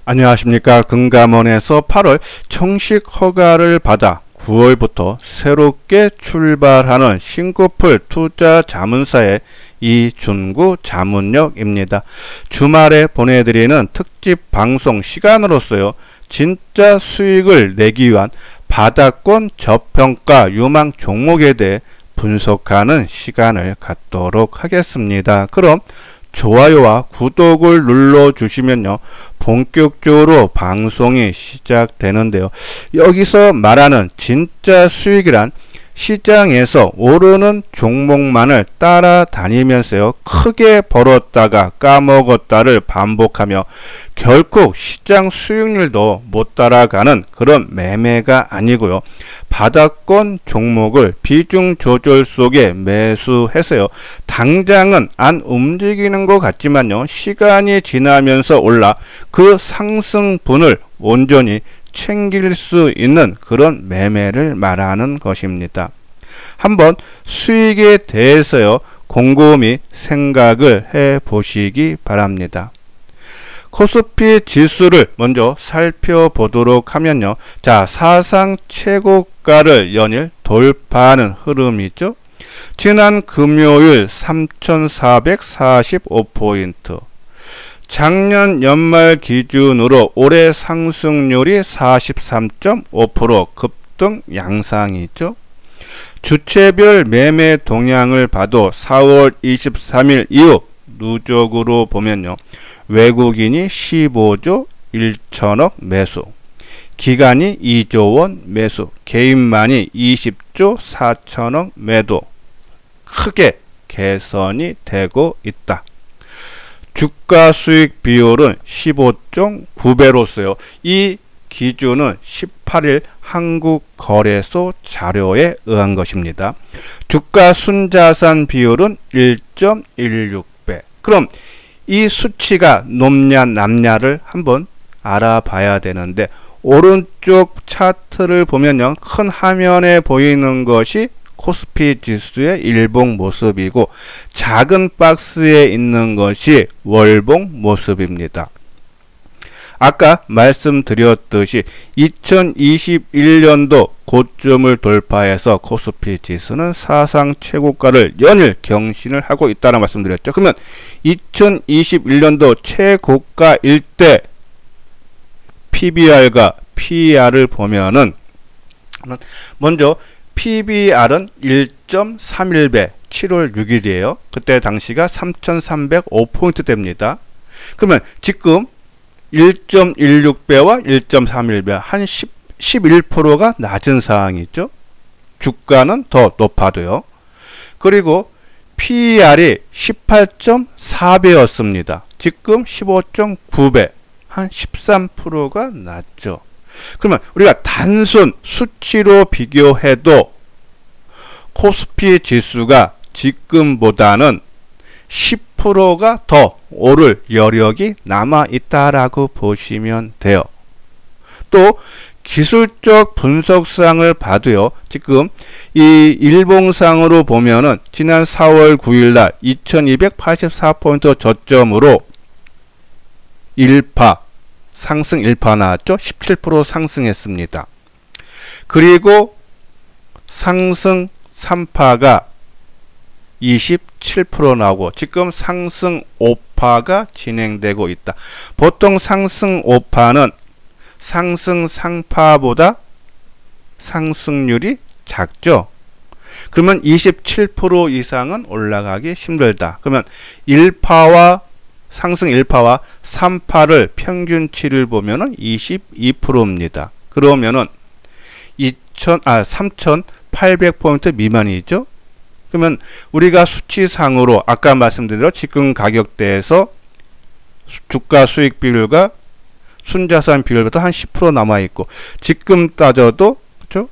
안녕하십니까. 금감원에서 8월 정식 허가를 받아 9월부터 새롭게 출발하는 싱코풀 투자자문사의 이준구 자문역입니다. 주말에 보내드리는 특집 방송 시간으로서요, 진짜 수익을 내기 위한 바닥권 저평가 유망 종목에 대해 분석하는 시간을 갖도록 하겠습니다. 그럼 좋아요와 구독을 눌러주시면요, 본격적으로 방송이 시작되는데요. 여기서 말하는 진짜 수익이란 시장에서 오르는 종목만을 따라다니면서요, 크게 벌었다가 까먹었다를 반복하며 결국 시장 수익률도 못 따라가는 그런 매매가 아니고요, 바닥권 종목을 비중 조절 속에 매수해서요, 당장은 안 움직이는 것 같지만요, 시간이 지나면서 올라 그 상승분을 온전히 챙길 수 있는 그런 매매를 말하는 것입니다. 한번 수익에 대해서요, 곰곰이 생각을 해 보시기 바랍니다. 코스피 지수를 먼저 살펴보도록 하면요, 자, 사상 최고가를 연일 돌파하는 흐름이죠. 지난 금요일 3,445포인트, 작년 연말 기준으로 올해 상승률이 43.5% 급등 양상이죠. 주체별 매매 동향을 봐도 4월 23일 이후 누적으로 보면요, 외국인이 15조 1천억 매수, 기관이 2조 원 매수, 개인만이 20조 4천억 매도, 크게 개선이 되고 있다. 주가 수익 비율은 15.9배로서요. 이 기준은 18일 한국거래소 자료에 의한 것입니다. 주가 순자산 비율은 1.16배. 그럼 이 수치가 높냐 낮냐를 한번 알아봐야 되는데, 오른쪽 차트를 보면요, 큰 화면에 보이는 것이 코스피 지수의 일봉 모습이고, 작은 박스에 있는 것이 월봉 모습입니다. 아까 말씀드렸듯이 2021년도 고점을 돌파해서 코스피 지수는 사상 최고가를 연일 경신을 하고 있다는 말씀드렸죠. 그러면 2021년도 최고가일 때 PBR과 PER을 보면은, 먼저 PBR은 1.31배, 7월 6일이에요. 그때 당시가 3,305포인트 됩니다. 그러면 지금 1.16배와 1.31배, 한 11%가 낮은 상황이죠. 주가는 더 높아도요. 그리고 PER이 18.4배였습니다. 지금 15.9배, 한 13%가 낮죠. 그러면 우리가 단순 수치로 비교해도 코스피 지수가 지금보다는 10%가 더 오를 여력이 남아 있다라고 보시면 돼요. 또 기술적 분석상을 봐도요, 지금 이 일봉상으로 보면은 지난 4월 9일날 2284포인트 저점으로 1파 상승 1파 나왔죠. 17% 상승했습니다. 그리고 상승 3파가 27% 나오고, 지금 상승 5파가 진행되고 있다. 보통 상승 5파는 상승 상파보다 상승률이 작죠. 그러면 27% 이상은 올라가기 힘들다. 그러면 1파와 상승 1파와 3파를 평균치를 보면은 22%입니다. 그러면은 3,800포인트 미만이죠. 그러면 우리가 수치상으로 아까 말씀드린 대로 지금 가격대에서 주가 수익 비율과 순자산 비율보다 한 10% 남아있고, 지금 따져도 그렇죠?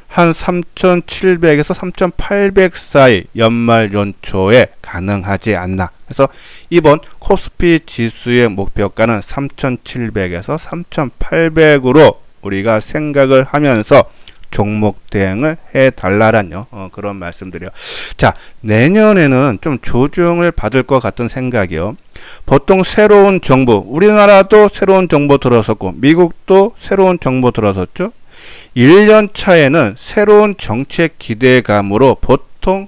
한 3,700에서 3,800 사이 연말 연초에 가능하지 않나. 그래서 이번 코스피 지수의 목표가는 3,700에서 3,800으로 우리가 생각을 하면서 종목 대응을 해달라란요. 그런 말씀드려요. 자, 내년에는 좀 조정을 받을 것 같은 생각이요. 보통 새로운 정부, 우리나라도 새로운 정부 들어섰고 미국도 새로운 정부 들어섰죠. 1년 차에는 새로운 정책 기대감으로 보통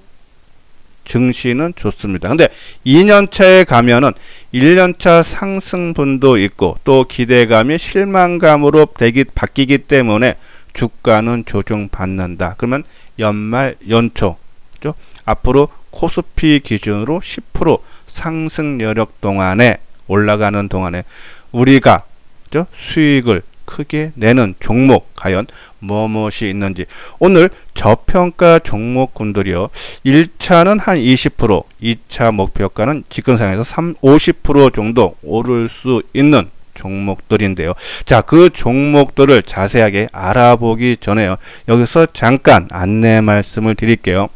증시는 좋습니다. 근데 2년 차에 가면은 1년 차 상승분도 있고 또 기대감이 실망감으로 바뀌기 때문에 주가는 조정받는다. 그러면 연말 연초 그죠? 앞으로 코스피 기준으로 10% 상승 여력 동안에 올라가는 동안에 우리가 그죠? 수익을 크게 내는 종목 과연 무엇이 있는지 오늘 저평가 종목군들이요. 1차는 한 20%, 2차 목표가는 지금 상황에서 50% 정도 오를 수 있는 종목들인데요. 자, 그 종목들을 자세하게 알아보기 전에요. 여기서 잠깐 안내 말씀을 드릴게요.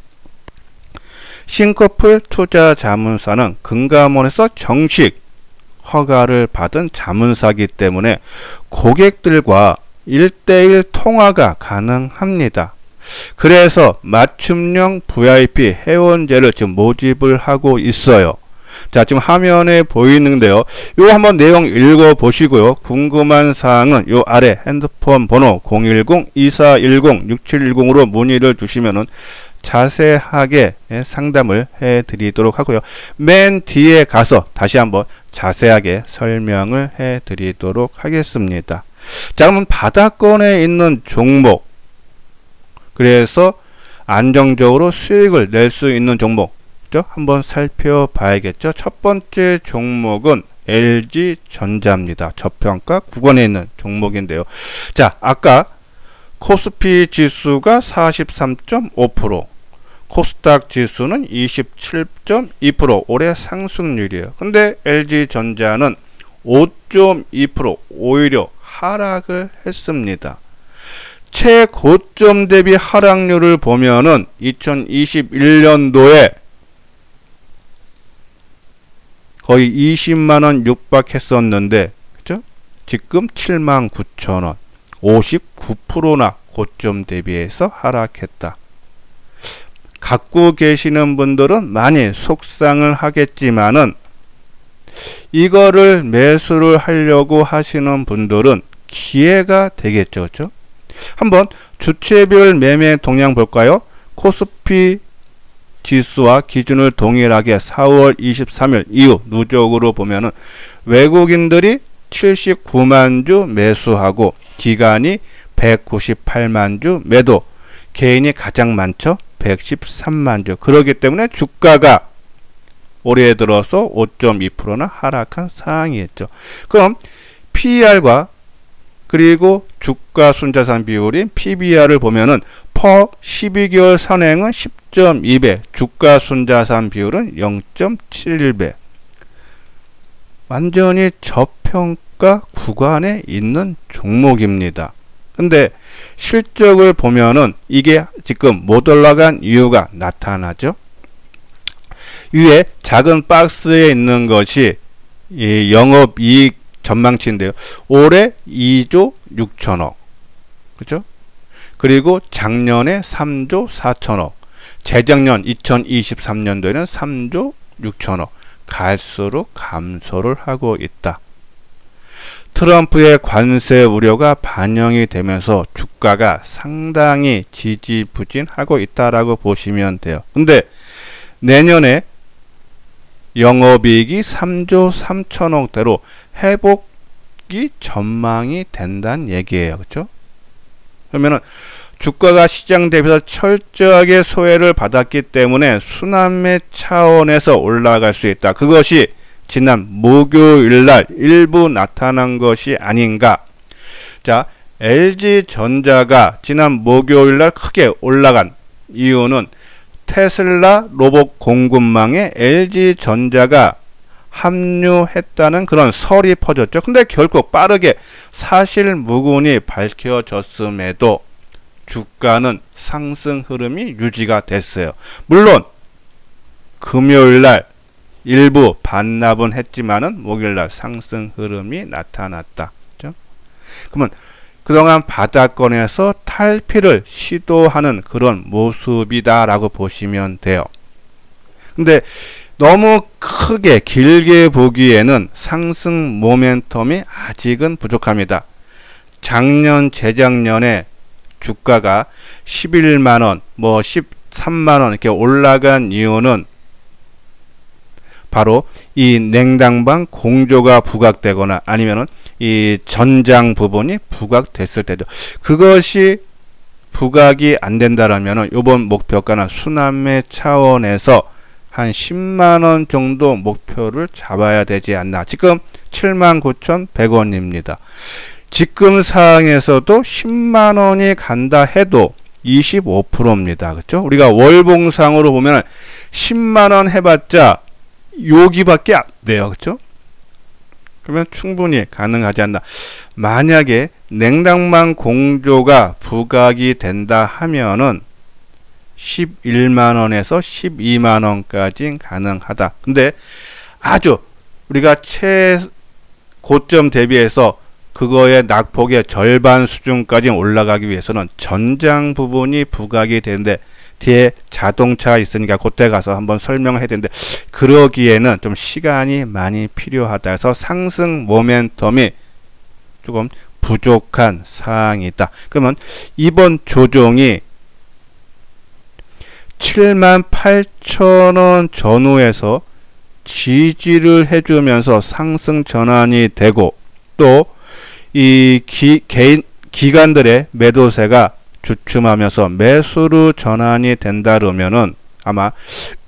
싱커풀 투자자문사는 금감원에서 정식 허가를 받은 자문사이기 때문에 고객들과 1대1 통화가 가능합니다. 그래서 맞춤형 VIP 회원제를 지금 모집을 하고 있어요. 자, 지금 화면에 보이는데요. 요 한번 내용 읽어 보시고요. 궁금한 사항은 요 아래 핸드폰 번호 010-2410-6710으로 문의를 주시면은 자세하게 상담을 해 드리도록 하고요. 맨 뒤에 가서 다시 한번 자세하게 설명을 해 드리도록 하겠습니다. 자, 그러면 바닥권에 있는 종목, 그래서 안정적으로 수익을 낼 수 있는 종목 한번 살펴봐야겠죠. 첫 번째 종목은 LG전자입니다. 저평가 구간에 있는 종목인데요. 자, 아까 코스피 지수가 43.5%, 코스닥 지수는 27.2% 올해 상승률이에요. 근데 LG전자는 5.2% 오히려 하락을 했습니다. 최고점 대비 하락률을 보면은 2021년도에 거의 20만원 육박했었는데, 그죠? 지금 79,000원, 59%나 고점 대비해서 하락했다. 갖고 계시는 분들은 많이 속상을 하겠지만은 이거를 매수를 하려고 하시는 분들은 기회가 되겠죠. 그렇죠? 한번 주체별 매매 동향 볼까요? 코스피 지수와 기준을 동일하게 4월 23일 이후 누적으로 보면은 외국인들이 79만 주 매수하고 기간이 198만 주 매도, 개인이 가장 많죠. 113만 주. 그렇기 때문에 주가가 올해 들어서 5.2%나 하락한 상황이었죠. 그럼 PER과 그리고 주가 순자산 비율인 PBR을 보면은 퍼 12개월 선행은 10.2배, 주가 순자산 비율은 0.71배. 완전히 저평가 구간에 있는 종목입니다. 근데 실적을 보면은 이게 지금 못 올라간 이유가 나타나죠. 위에 작은 박스에 있는 것이 이 영업이익 전망치인데요. 올해 2조 6천억. 그죠? 그리고 작년에 3조 4천억. 재작년 2023년도에는 3조 6천억. 갈수록 감소를 하고 있다. 트럼프의 관세 우려가 반영이 되면서 주가가 상당히 지지부진하고 있다라고 보시면 돼요. 근데 내년에 영업이익이 3조 3천억대로 회복이 전망이 된다는 얘기예요. 그렇죠? 그러면은 주가가 시장 대비해서 철저하게 소외를 받았기 때문에 순환매 차원에서 올라갈 수 있다. 그것이 지난 목요일날 일부 나타난 것이 아닌가. 자, LG전자가 지난 목요일날 크게 올라간 이유는 테슬라 로봇 공급망에 LG전자가 합류했다는 그런 설이 퍼졌죠. 근데 결국 빠르게 사실 무근이 밝혀졌음에도 주가는 상승 흐름이 유지가 됐어요. 물론 금요일날 일부 반납은 했지만은 목요일날 상승 흐름이 나타났다. 그렇죠? 그러면 그동안 바닥권에서 탈피를 시도하는 그런 모습이다라고 보시면 돼요. 근데 너무 크게 길게 보기에는 상승 모멘텀이 아직은 부족합니다. 작년, 재작년에 주가가 11만원, 뭐 13만원 이렇게 올라간 이유는 바로 이 냉당방 공조가 부각되거나 아니면은 이 전장 부분이 부각됐을 때죠. 그것이 부각이 안 된다라면은 이번 목표가는 순환매 차원에서 한 10만원 정도 목표를 잡아야 되지 않나. 지금 79,100원입니다. 지금 상황에서도 10만원이 간다 해도 25%입니다. 그렇죠? 우리가 월봉상으로 보면 10만원 해봤자 여기밖에 안 돼요. 그렇죠? 그러면 충분히 가능하지 않나. 만약에 냉당방 공조가 부각이 된다 하면은 11만원에서 12만원까지 가능하다. 근데 아주 우리가 최고점 대비해서 그거의 낙폭의 절반 수준까지 올라가기 위해서는 전장 부분이 부각이 되는데 뒤에 자동차 있으니까 그때 가서 한번 설명을 해야 되는데 그러기에는 좀 시간이 많이 필요하다 해서 상승 모멘텀이 조금 부족한 사항이다. 그러면 이번 조정이 78,000원 전후에서 지지를 해주면서 상승 전환이 되고 또 이 기관들의 매도세가 주춤하면서 매수로 전환이 된다 그러면은 아마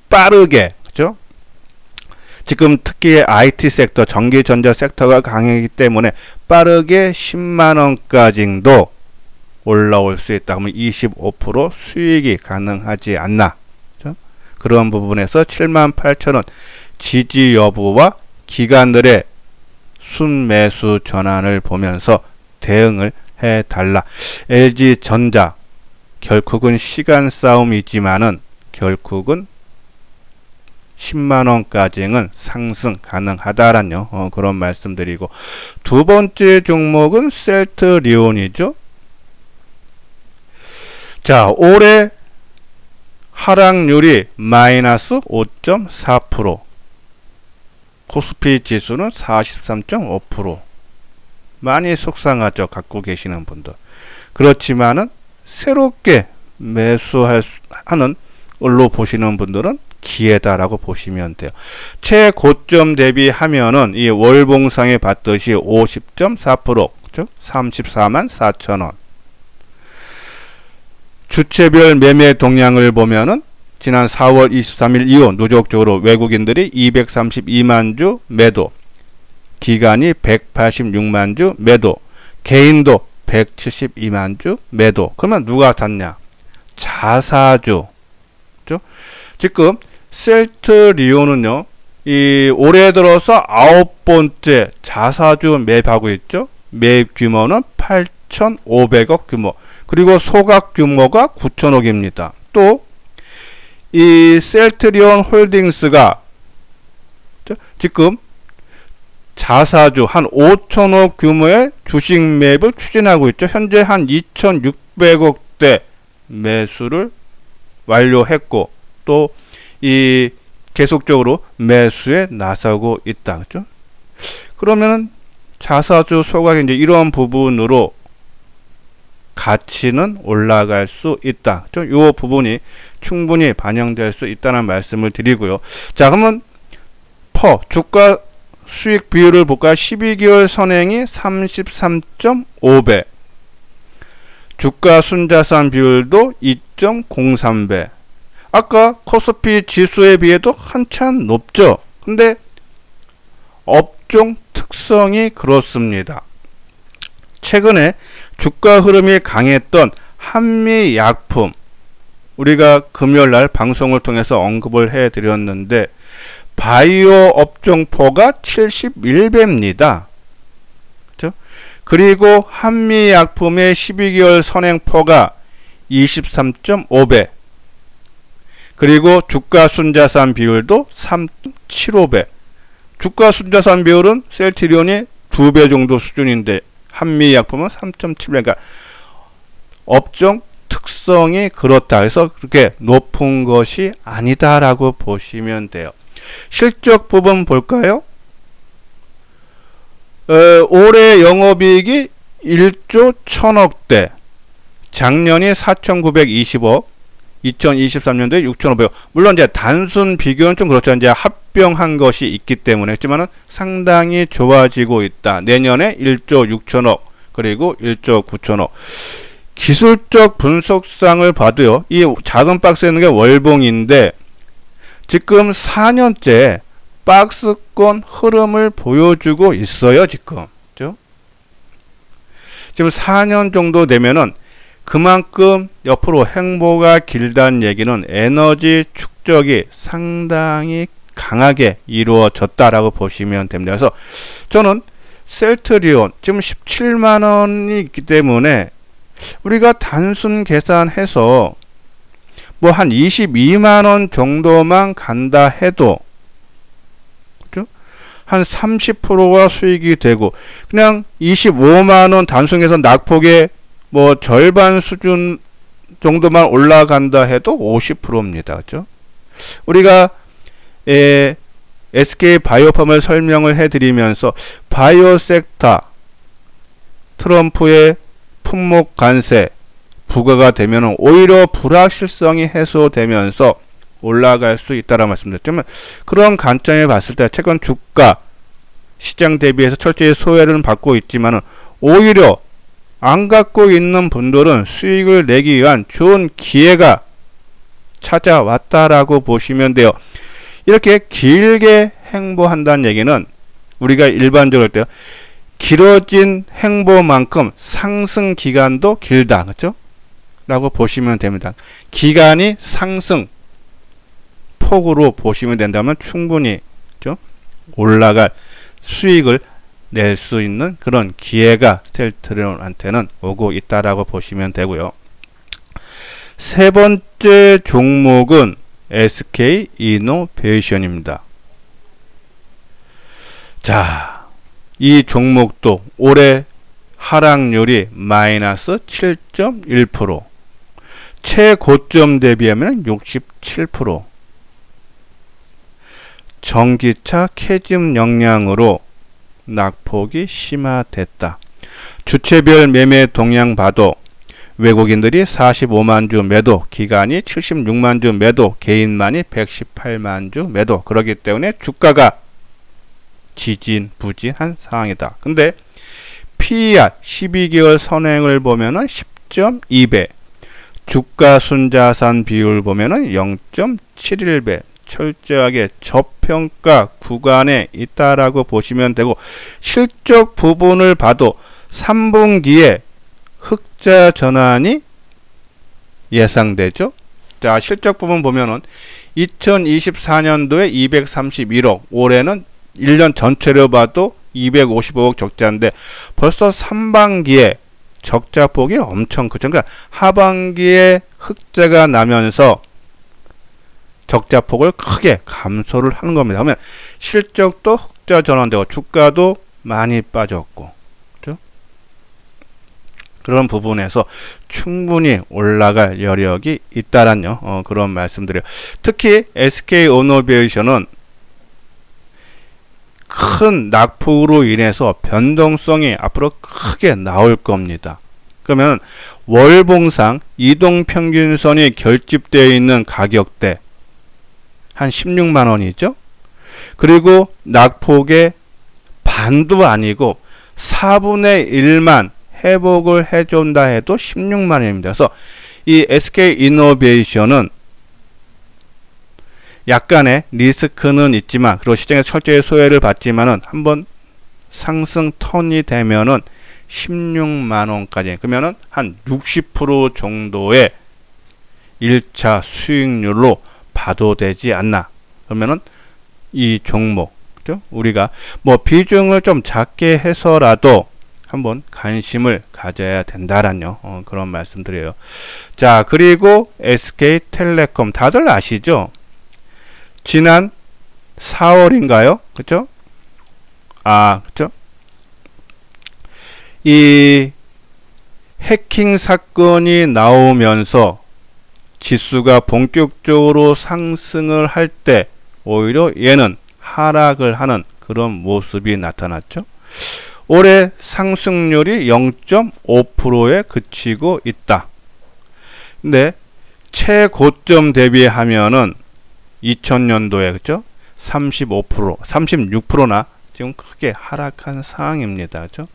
빠르게, 그죠? 지금 특히 IT 섹터, 전기전자 섹터가 강하기 때문에 빠르게 10만원까지도 올라올 수 있다. 그러면 25% 수익이 가능하지 않나. 그죠? 그런 부분에서 78,000원 지지 여부와 기관들의 순매수 전환을 보면서 대응을 해달라. LG전자 결국은 시간 싸움이지만은 결국은 10만원까지는 상승 가능하다라는 그런 말씀드리고 두 번째 종목은 셀트리온이죠. 자, 올해 하락률이 마이너스 5.4%, 코스피 지수는 43.5%. 많이 속상하죠. 갖고 계시는 분들. 그렇지만은 새롭게 매수하는 걸로 보시는 분들은 기회다라고 보시면 돼요. 최고점 대비하면은 이 월봉상에 봤듯이 50.4%, 즉 344,000원. 주체별 매매 동향을 보면은 지난 4월 23일 이후 누적적으로 외국인들이 232만 주 매도, 기관이 186만 주 매도, 개인도 172만 주 매도. 그러면 누가 샀냐? 자사주. 그렇죠? 지금 셀트리온은요, 이 올해 들어서 9번째 자사주 매입하고 있죠. 매입 규모는 8,500억 규모. 그리고 소각 규모가 9,000억입니다. 또 이 셀트리온 홀딩스가 지금 자사주 한 5,000억 규모의 주식 매입을 추진하고 있죠. 현재 한 2,600억대 매수를 완료했고 또 이 계속적으로 매수에 나서고 있다. 그렇죠? 그러면은 자사주 소각이 이제 이런 부분으로 가치는 올라갈 수 있다. 이 부분이 충분히 반영될 수 있다는 말씀을 드리고요. 자, 그러면 주가 수익 비율을 볼까요? 12개월 선행이 33.5배, 주가 순자산 비율도 2.03배. 아까 코스피 지수에 비해도 한참 높죠. 근데 업종 특성이 그렇습니다. 최근에 주가 흐름이 강했던 한미약품, 우리가 금요일날 방송을 통해서 언급을 해드렸는데 바이오 업종포가 71배입니다. 그렇죠? 그리고 한미약품의 12개월 선행포가 23.5배, 그리고 주가 순자산 비율도 3.75배. 주가 순자산 비율은 셀트리온이 2배 정도 수준인데 한미약품은 3.7배. 그러니까 업종 특성이 그렇다. 그래서 그렇게 높은 것이 아니다라고 보시면 돼요. 실적 부분 볼까요? 올해 영업이익이 1조 1000억대, 작년이 4,920억, 2023년도에 6,500억. 물론 이제 단순 비교는 좀 그렇죠. 이제 합병한 것이 있기 때문에 했지만은 상당히 좋아지고 있다. 내년에 1조 6천억, 그리고 1조 9천억. 기술적 분석상을 봐도요, 이 작은 박스에 있는 게 월봉인데 지금 4년째 박스권 흐름을 보여주고 있어요. 지금 그죠? 지금 4년 정도 되면은 그만큼 옆으로 행보가 길다는 얘기는 에너지 축적이 상당히 강하게 이루어졌다라고 보시면 됩니다. 그래서 저는 셀트리온 지금 17만원이 있기 때문에 우리가 단순 계산해서 뭐 한 22만원 정도만 간다 해도 그죠? 한 30%가 수익이 되고, 그냥 25만원 단순해서 낙폭의 뭐 절반 수준 정도만 올라간다 해도 50%입니다. 그죠? 우리가 SK 바이오팜을 설명을 해드리면서 바이오 섹터 트럼프의 품목 관세 부과가 되면 오히려 불확실성이 해소되면서 올라갈 수 있다라고 말씀드렸지만, 그런 관점에 봤을 때 최근 주가 시장 대비해서 철저히 소외를 받고 있지만 오히려 안 갖고 있는 분들은 수익을 내기 위한 좋은 기회가 찾아왔다라고 보시면 돼요. 이렇게 길게 행보한다는 얘기는 우리가 일반적으로 할 때 길어진 행보만큼 상승 기간도 길다. 그렇죠? 라고 보시면 됩니다. 기간이 상승 폭으로 보시면 된다면 충분히 그렇죠? 올라갈 수익을 낼 수 있는 그런 기회가 셀트리온한테는 오고 있다라고 보시면 되고요. 세 번째 종목은 SK 이노베이션입니다. 자, 이 종목도 올해 하락률이 마이너스 7.1%, 최고점 대비하면 67%, 전기차 캐즘 영향으로 낙폭이 심화됐다. 주체별 매매 동향 봐도 외국인들이 45만 주 매도, 기관이 76만 주 매도, 개인만이 118만 주 매도. 그렇기 때문에 주가가 지진부진한 상황이다. 근데 PER 12개월 선행을 보면은 10.2배, 주가 순자산 비율 보면은 0.71배, 철저하게 저평가 구간에 있다라고 보시면 되고, 실적 부분을 봐도 3분기에 흑자 전환이 예상되죠. 자, 실적 부분 보면은 2024년도에 231억, 올해는 1년 전체로 봐도 255억 적자인데 벌써 3반기에 적자폭이 엄청 크죠. 그러니까 하반기에 흑자가 나면서 적자폭을 크게 감소를 하는 겁니다. 그러면 실적도 흑자 전환되고 주가도 많이 빠졌고, 그렇죠? 그런 부분에서 충분히 올라갈 여력이 있다라는 그런 말씀드려요. 특히 SK 이노베이션은 큰 낙폭으로 인해서 변동성이 앞으로 크게 나올 겁니다. 그러면 월봉상 이동평균선이 결집되어 있는 가격대 한 16만원이죠. 그리고 낙폭의 반도 아니고 4분의 1만 회복을 해준다 해도 16만원입니다. 그래서 이 SK 이노베이션은 약간의 리스크는 있지만, 그리고 시장에서 철저히 소외를 받지만은 한번 상승 턴이 되면은 16만원까지, 그러면은 한 60% 정도의 1차 수익률로 봐도 되지 않나. 그러면은 이 종목, 그죠? 우리가 뭐 비중을 좀 작게 해서라도 한번 관심을 가져야 된다라는 그런 말씀드려요. 자, 그리고 SK텔레콤 다들 아시죠? 지난 4월인가요? 그쵸? 그쵸? 이 해킹 사건이 나오면서 지수가 본격적으로 상승을 할 때 오히려 얘는 하락을 하는 그런 모습이 나타났죠. 올해 상승률이 0.5%에 그치고 있다. 근데 최고점 대비하면은 2000년도에 그죠? 35%, 36%나 지금 크게 하락한 상황입니다. 그죠?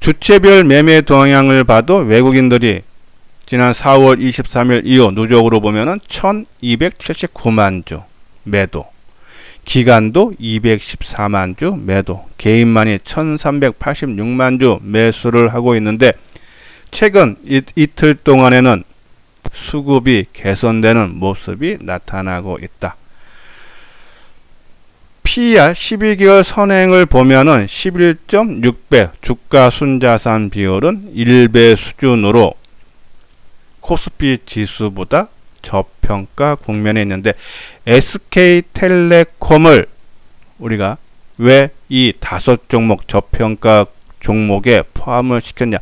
주체별 매매 동향을 봐도 외국인들이 지난 4월 23일 이후 누적으로 보면은 1279만 주 매도, 기간도 214만 주 매도, 개인만이 1386만 주 매수를 하고 있는데 최근 이틀 동안에는 수급이 개선되는 모습이 나타나고 있다. PER 12개월 선행을 보면은 11.6배, 주가 순자산 비율은 1배 수준으로 코스피 지수보다 저평가 국면에 있는데 SK텔레콤을 우리가 왜 이 5종목 저평가 종목에 포함을 시켰냐?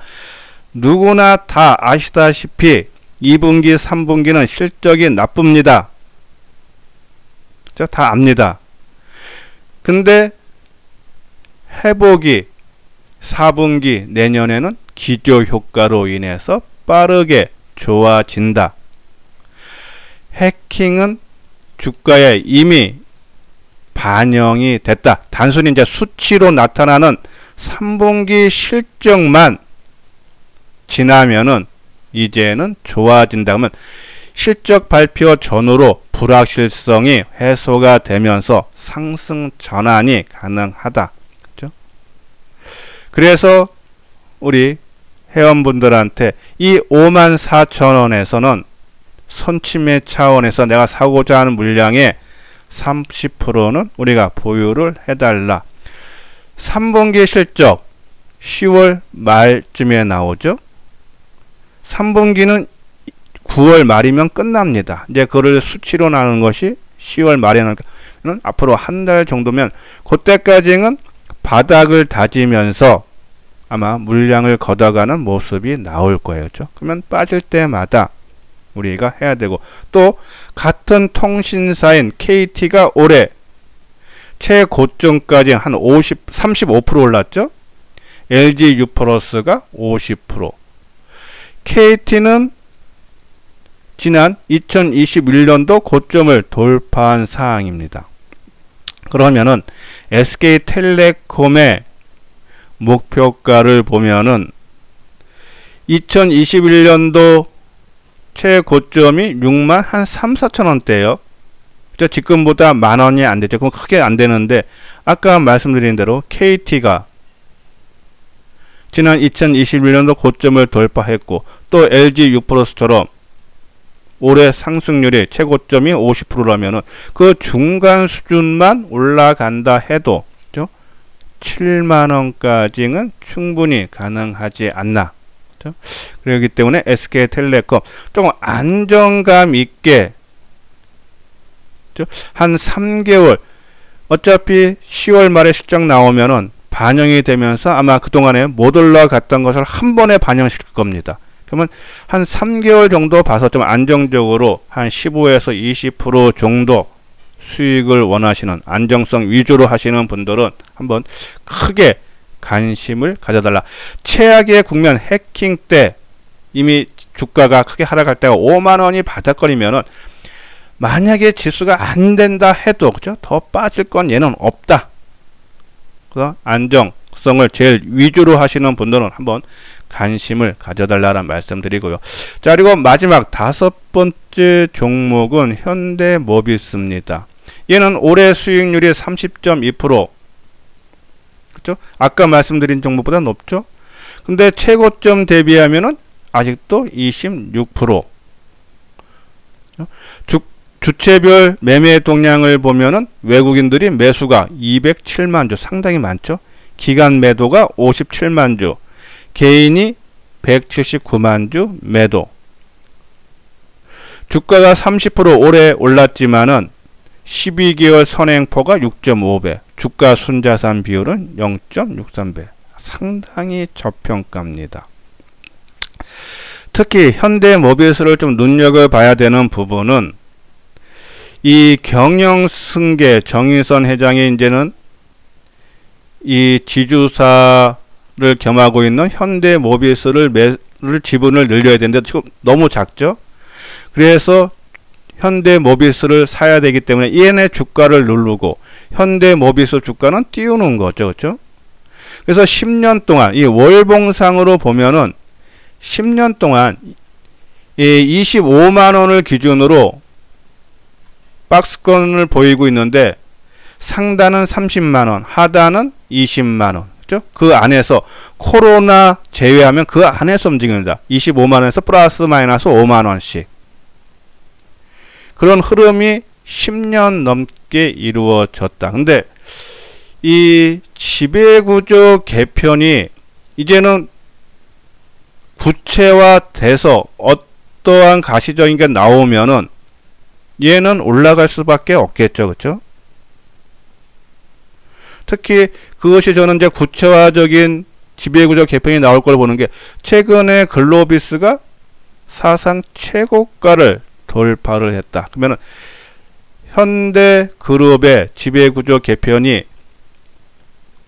누구나 다 아시다시피 2분기, 3분기는 실적이 나쁩니다. 다 압니다. 근데 회복이 4분기 내년에는 기저 효과로 인해서 빠르게 좋아진다. 해킹은 주가에 이미 반영이 됐다. 단순히 이제 수치로 나타나는 3분기 실적만 지나면은 이제는 좋아진다. 그러면 실적 발표 전후로 불확실성이 해소가 되면서 상승 전환이 가능하다. 그렇죠? 그래서 우리 회원분들한테 이 54,000원에서는 선침해 차원에서 내가 사고자 하는 물량의 30%는 우리가 보유를 해달라. 3분기 실적 10월 말쯤에 나오죠. 3분기는 9월 말이면 끝납니다. 이제 그걸 수치로 나누는 것이 10월 말에 나니까 앞으로 한 달 정도면 그때까지는 바닥을 다지면서 아마 물량을 걷어가는 모습이 나올 거예요. 그렇죠? 그러면 빠질 때마다 우리가 해야 되고, 또 같은 통신사인 KT가 올해 최고점까지 한 35% 올랐죠. LG U+가 50%. KT는 지난 2021년도 고점을 돌파한 상황입니다. 그러면은 SK텔레콤의 목표가를 보면은 2021년도 최고점이 6만 한 3, 4천 원대예요. 지금보다 만 원이 안 되죠. 그럼 크게 안 되는데 아까 말씀드린 대로 KT가 지난 2021년도 고점을 돌파했고, 또 LG U+처럼 올해 상승률이 최고점이 50%라면은 그 중간 수준만 올라간다 해도 7만 원까지는 충분히 가능하지 않나. 그렇죠? 그렇기 때문에 SK텔레콤 조금 안정감 있게 한 3개월, 어차피 10월 말에 실적 나오면은 반영이 되면서 아마 그동안에 못 올라갔던 것을 한 번에 반영시킬 겁니다. 그러면 한 3개월 정도 봐서 좀 안정적으로 한 15에서 20% 정도 수익을 원하시는, 안정성 위주로 하시는 분들은 한번 크게 관심을 가져달라. 최악의 국면 해킹 때 이미 주가가 크게 하락할 때가 5만 원이 바닥거리면은 만약에 지수가 안 된다 해도 그죠? 더 빠질 건 얘는 없다. 그래서 안정성을 제일 위주로 하시는 분들은 한번 관심을 가져달라는 말씀드리고요. 자, 그리고 마지막 5번째 종목은 현대모비스입니다. 얘는 올해 수익률이 30.2%. 그죠? 아까 말씀드린 종목보다 높죠? 근데 최고점 대비하면은 아직도 26%. 주체별 매매 동향을 보면은 외국인들이 매수가 207만 주, 상당히 많죠? 기간 매도가 57만 주, 개인이 179만 주 매도. 주가가 30% 올해 올랐지만은 12개월 선행포가 6.5배, 주가 순자산 비율은 0.63배. 상당히 저평가입니다. 특히 현대모비스를 좀 눈여겨봐야 되는 부분은 이 경영승계 정의선 회장이 이제는 이 지주사를 겸하고 있는 현대모비스를 지분을 늘려야 되는데 지금 너무 작죠. 그래서 현대모비스를 사야 되기 때문에 얘네 주가를 누르고 현대모비스 주가는 띄우는 거죠. 그렇죠? 그래서 10년 동안 이 월봉상으로 보면은 10년 동안 이 25만원을 기준으로 박스권을 보이고 있는데 상단은 30만원, 하단은 20만원. 그죠? 그 안에서 코로나 제외하면 그 안에서 움직입니다. 25만원에서 플러스 마이너스 5만원씩. 그런 흐름이 10년 넘게 이루어졌다. 근데 이 지배구조 개편이 이제는 구체화돼서 어떠한 가시적인 게 나오면은 얘는 올라갈 수밖에 없겠죠. 그렇죠? 특히 그것이 저는 이제 구체화적인 지배구조 개편이 나올 걸 보는 게 최근에 글로비스가 사상 최고가를 돌파를 했다. 그러면은 현대그룹의 지배구조 개편이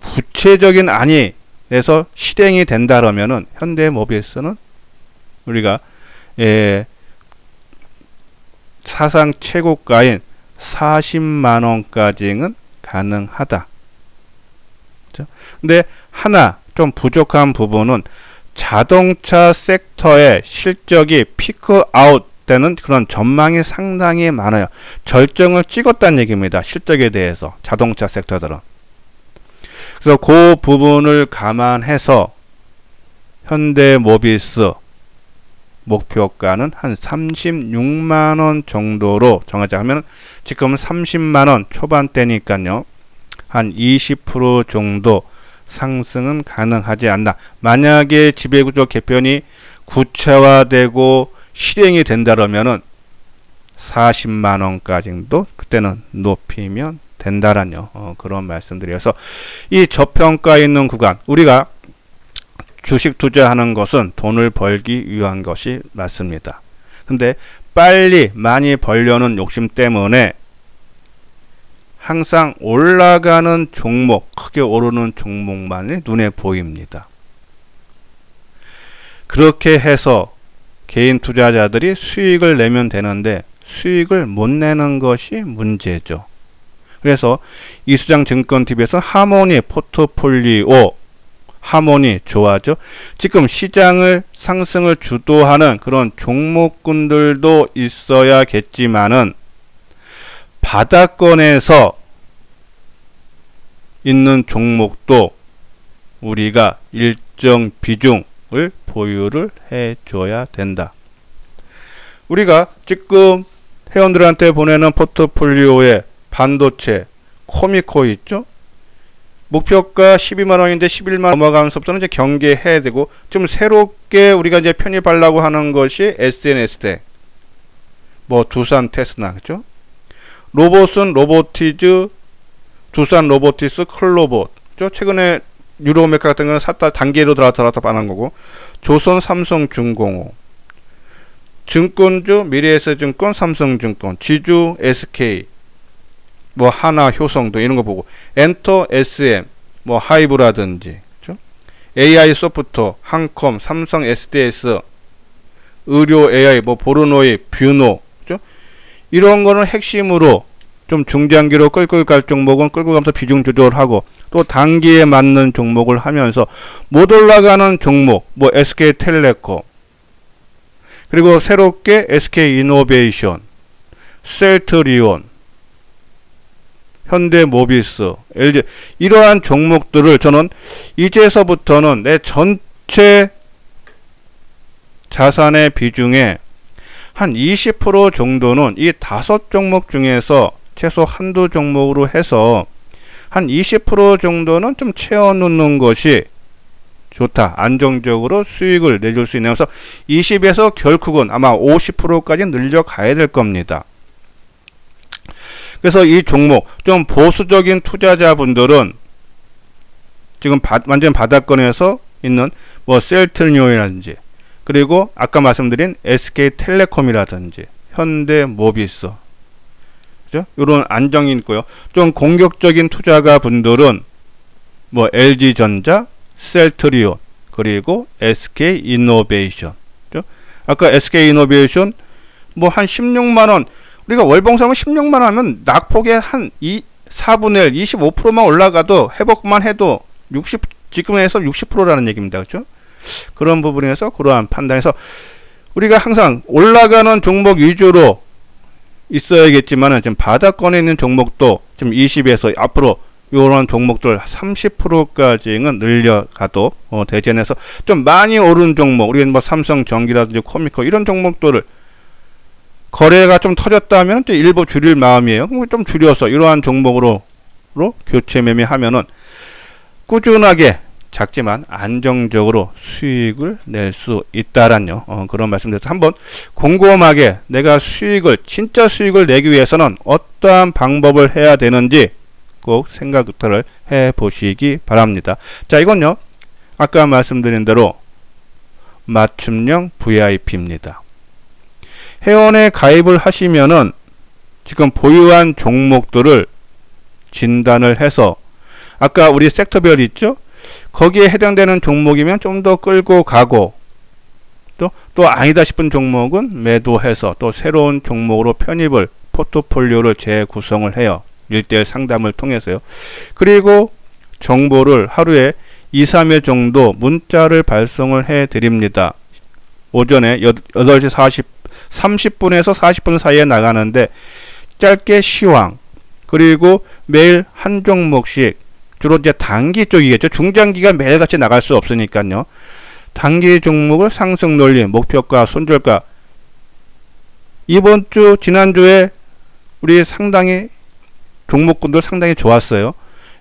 구체적인 안이 내서 실행이 된다 그러면은 현대모비스는 우리가 사상 최고가인 40만원까지는 가능하다. 그렇죠? 근데 하나 좀 부족한 부분은 자동차 섹터의 실적이 피크아웃 되는 그런 전망이 상당히 많아요. 절정을 찍었다는 얘기입니다. 실적에 대해서 자동차 섹터들은. 그래서 그 부분을 감안해서 현대모비스 목표가는 한 36만원 정도로 정하자 하면 지금 30만원 초반대니까요. 한 20% 정도 상승은 가능하지 않나. 만약에 지배구조 개편이 구체화되고 실행이 된다면은 40만원까지도 그때는 높이면 된다라뇨. 그런 말씀드려서 이 저평가 있는 구간 우리가 주식 투자하는 것은 돈을 벌기 위한 것이 맞습니다. 근데 빨리 많이 벌려는 욕심 때문에 항상 올라가는 종목, 크게 오르는 종목만이 눈에 보입니다. 그렇게 해서 개인 투자자들이 수익을 내면 되는데 수익을 못 내는 것이 문제죠. 그래서 이수장 증권TV에서 하모니 포트폴리오, 하모니 좋아하죠. 지금 시장을 상승을 주도하는 그런 종목군들도 있어야겠지만은 바닥권에서 있는 종목도 우리가 일정 비중을 보유를 해줘야 된다. 우리가 지금 회원들한테 보내는 포트폴리오에 반도체, 코미코 있죠? 목표가 12만원인데 11만원 넘어가면서부터는 이제 경계해야 되고, 좀 새롭게 우리가 이제 편입하려고 하는 것이 SNS대, 뭐 두산 테스나, 그죠? 로봇은 로보티즈, 두산 로보티스, 클로봇, 그죠? 최근에 유로메카 같은 거는 샀다 단계로 들어갔다 빠는 거고, 조선 삼성중공업, 증권주 미래에셋증권, 삼성증권, 지주 SK, 뭐 하나, 효성도 이런 거 보고, 엔터 SM, 뭐 하이브라든지, 그렇죠? AI 소프트, 한컴, 삼성 SDS, 의료 AI, 뭐 보르노이, 뷰노, 그렇죠? 이런 거는 핵심으로 좀 중장기로 끌고 갈 종목은 끌고 가면서 비중 조절하고, 또 단기에 맞는 종목을 하면서 못 올라가는 종목, 뭐 SK텔레콤, 그리고 새롭게 SK이노베이션, 셀트리온, 현대모비스, LG, 이러한 종목들을 저는 이제서부터는 내 전체 자산의 비중에 한 20% 정도는 이 5종목 중에서 최소 한두 종목으로 해서 한 20% 정도는 좀 채워놓는 것이 좋다. 안정적으로 수익을 내줄 수 있는, 그래서 20에서 결국은 아마 50%까지 늘려가야 될 겁니다. 그래서 이 종목 좀 보수적인 투자자분들은 지금 완전 바닥권에서 있는 뭐 셀트리온이라든지, 그리고 아까 말씀드린 SK텔레콤이라든지 현대모비스, 그죠? 이런 안정이 있고요. 좀 공격적인 투자가 분들은 뭐 LG전자, 셀트리온, 그리고 SK이노베이션. 그죠? 아까 SK이노베이션 뭐 한 16만원, 우리가 월봉상은 16만원 하면 낙폭의 한 4분의 1, 25%만 올라가도 회복만 해도 지금에서 60%라는 얘기입니다. 그죠? 그런 부분에서 그러한 판단에서 우리가 항상 올라가는 종목 위주로 있어야겠지만은 지금 바닥권에 있는 종목도 지금 20에서 앞으로 이런 종목들 30%까지는 늘려가도 대전에서 좀 많이 오른 종목, 우리는 뭐 삼성전기라든지 코미코 이런 종목들을 거래가 좀 터졌다면 일부 줄일 마음이에요. 좀 줄여서 이러한 종목으로 교체 매매하면은 꾸준하게 작지만 안정적으로 수익을 낼 수 있다라는 그런 말씀드려서 한번 곰곰하게 내가 진짜 수익을 내기 위해서는 어떠한 방법을 해야 되는지 꼭 생각을 해 보시기 바랍니다. 자, 이건요 아까 말씀드린 대로 맞춤형 VIP입니다. 회원에 가입을 하시면은 지금 보유한 종목들을 진단을 해서 아까 우리 섹터별 있죠? 거기에 해당되는 종목이면 좀 더 끌고 가고 또 아니다 싶은 종목은 매도해서 또 새로운 종목으로 편입을 포트폴리오를 재구성을 해요. 1대1 상담을 통해서요. 그리고 정보를 하루에 2, 3회 정도 문자를 발송을 해 드립니다. 오전에 8시 30분에서 40분 사이에 나가는데 짧게 시황, 그리고 매일 한 종목씩, 주로 이제 단기 쪽이겠죠. 중장기가 매일같이 나갈 수 없으니까요. 단기 종목을 상승 논리, 목표가, 손절가. 지난주에 우리 상당히 종목군들 상당히 좋았어요.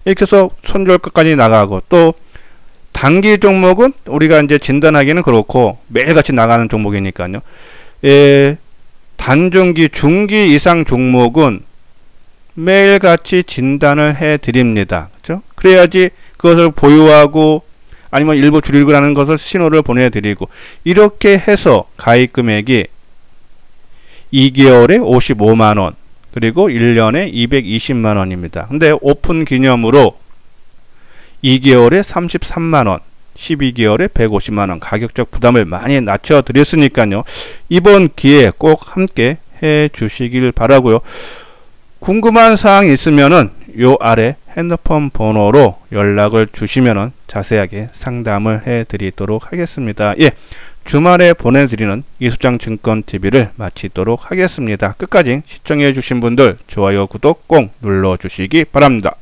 이렇게 해서 손절가까지 나가고, 또 단기 종목은 우리가 이제 진단하기는 그렇고 매일같이 나가는 종목이니까요. 단중기, 중기 이상 종목은 매일같이 진단을 해 드립니다. 그렇죠? 그래야지 그것을 보유하고 아니면 일부 줄이고 하는 것을 신호를 보내드리고, 이렇게 해서 가입 금액이 2개월에 55만원, 그리고 1년에 220만원입니다. 근데 오픈 기념으로 2개월에 33만원, 12개월에 150만원 가격적 부담을 많이 낮춰 드렸으니까요. 이번 기회에 꼭 함께 해 주시길 바라고요. 궁금한 사항이 있으면은 요 아래 핸드폰 번호로 연락을 주시면은 자세하게 상담을 해 드리도록 하겠습니다. 예, 주말에 보내드리는 이수장증권TV를 마치도록 하겠습니다. 끝까지 시청해 주신 분들 좋아요, 구독 꼭 눌러 주시기 바랍니다.